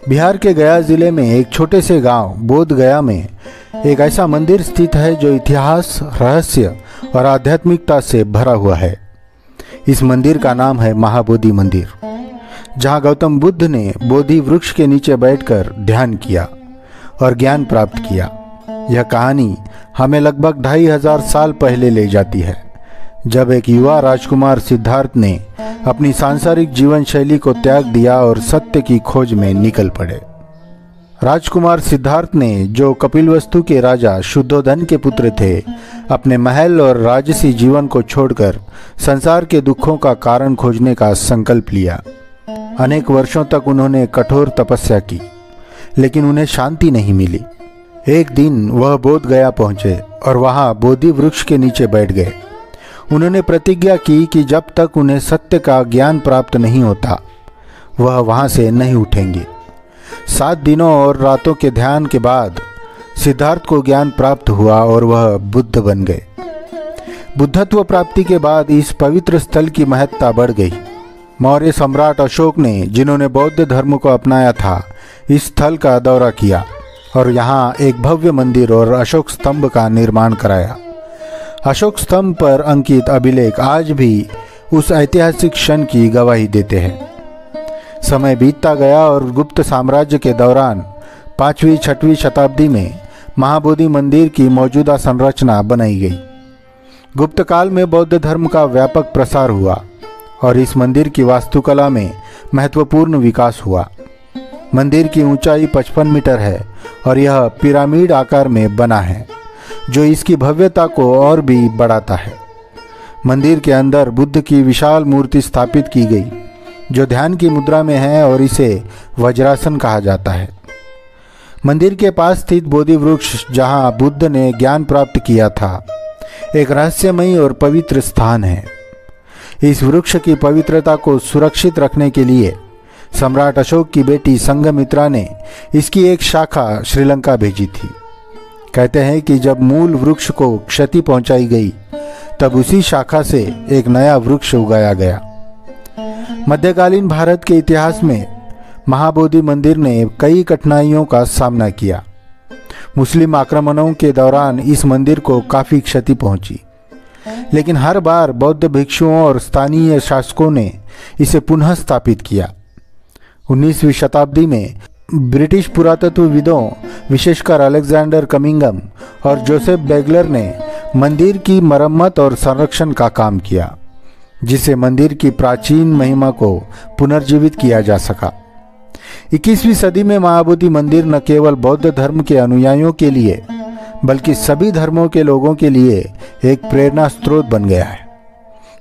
बिहार के गया जिले में एक छोटे से गांव बोध गया में एक ऐसा मंदिर स्थित है जो इतिहास, रहस्य और आध्यात्मिकता से भरा हुआ है। इस मंदिर का नाम है महाबोधि मंदिर, जहां गौतम बुद्ध ने बोधि वृक्ष के नीचे बैठकर ध्यान किया और ज्ञान प्राप्त किया। यह कहानी हमें लगभग 2500 साल पहले ले जाती है, जब एक युवा राजकुमार सिद्धार्थ ने अपनी सांसारिक जीवन शैली को त्याग दिया और सत्य की खोज में निकल पड़े। राजकुमार सिद्धार्थ ने, जो कपिलवस्तु के राजा शुद्धोधन के पुत्र थे, अपने महल और राजसी जीवन को छोड़कर संसार के दुखों का कारण खोजने का संकल्प लिया। अनेक वर्षों तक उन्होंने कठोर तपस्या की, लेकिन उन्हें शांति नहीं मिली। एक दिन वह बोध गया पहुंचे और वहां बोधि वृक्ष के नीचे बैठ गए। उन्होंने प्रतिज्ञा की कि जब तक उन्हें सत्य का ज्ञान प्राप्त नहीं होता, वह वहां से नहीं उठेंगे। 7 दिनों और रातों के ध्यान के बाद सिद्धार्थ को ज्ञान प्राप्त हुआ और वह बुद्ध बन गए। बुद्धत्व प्राप्ति के बाद इस पवित्र स्थल की महत्ता बढ़ गई। मौर्य सम्राट अशोक ने, जिन्होंने बौद्ध धर्म को अपनाया था, इस स्थल का दौरा किया और यहाँ एक भव्य मंदिर और अशोक स्तंभ का निर्माण कराया। अशोक स्तंभ पर अंकित अभिलेख आज भी उस ऐतिहासिक क्षण की गवाही देते हैं। समय बीतता गया और गुप्त साम्राज्य के दौरान 5वीं-6वीं शताब्दी में महाबोधि मंदिर की मौजूदा संरचना बनाई गई। गुप्त काल में बौद्ध धर्म का व्यापक प्रसार हुआ और इस मंदिर की वास्तुकला में महत्वपूर्ण विकास हुआ। मंदिर की ऊंचाई 55 मीटर है और यह पिरामिड आकार में बना है, जो इसकी भव्यता को और भी बढ़ाता है। मंदिर के अंदर बुद्ध की विशाल मूर्ति स्थापित की गई, जो ध्यान की मुद्रा में है और इसे वज्रासन कहा जाता है। मंदिर के पास स्थित बोधि वृक्ष, जहां बुद्ध ने ज्ञान प्राप्त किया था, एक रहस्यमयी और पवित्र स्थान है। इस वृक्ष की पवित्रता को सुरक्षित रखने के लिए सम्राट अशोक की बेटी संघमित्रा ने इसकी एक शाखा श्रीलंका भेजी थी। कहते हैं कि जब मूल वृक्ष को क्षति पहुंचाई गई, तब उसी शाखा से एक नया वृक्ष उगाया गया। मध्यकालीन भारत के इतिहास में महाबोधि मंदिर ने कई कठिनाइयों का सामना किया। मुस्लिम आक्रमणों के दौरान इस मंदिर को काफ़ी क्षति पहुंची, लेकिन हर बार बौद्ध भिक्षुओं और स्थानीय शासकों ने इसे पुनः स्थापित किया। 19वीं शताब्दी में ब्रिटिश पुरातत्वविदों, विशेषकर अलेक्जेंडर कमिंगम और जोसेफ बेगलर ने मंदिर की मरम्मत और संरक्षण का काम किया, जिससे मंदिर की प्राचीन महिमा को पुनर्जीवित किया जा सका। 21वीं सदी में महाबोधि मंदिर न केवल बौद्ध धर्म के अनुयायियों के लिए, बल्कि सभी धर्मों के लोगों के लिए एक प्रेरणा स्रोत बन गया है।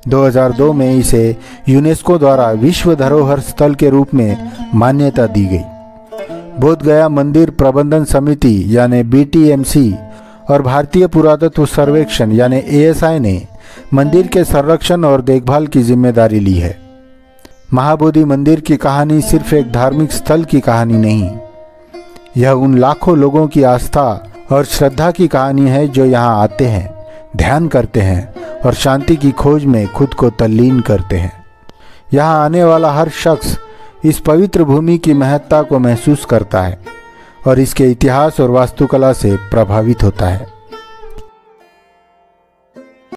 2002 में इसे यूनेस्को द्वारा विश्व धरोहर स्थल के रूप में मान्यता दी गई। बोध गया मंदिर प्रबंधन समिति यानी BTMC और भारतीय पुरातत्व सर्वेक्षण यानी ASI ने मंदिर के संरक्षण और देखभाल की जिम्मेदारी ली है। महाबोधि मंदिर की कहानी सिर्फ एक धार्मिक स्थल की कहानी नहीं, यह उन लाखों लोगों की आस्था और श्रद्धा की कहानी है जो यहाँ आते हैं, ध्यान करते हैं और शांति की खोज में खुद को तल्लीन करते हैं। यहाँ आने वाला हर शख्स इस पवित्र भूमि की महत्ता को महसूस करता है और इसके इतिहास और वास्तुकला से प्रभावित होता है।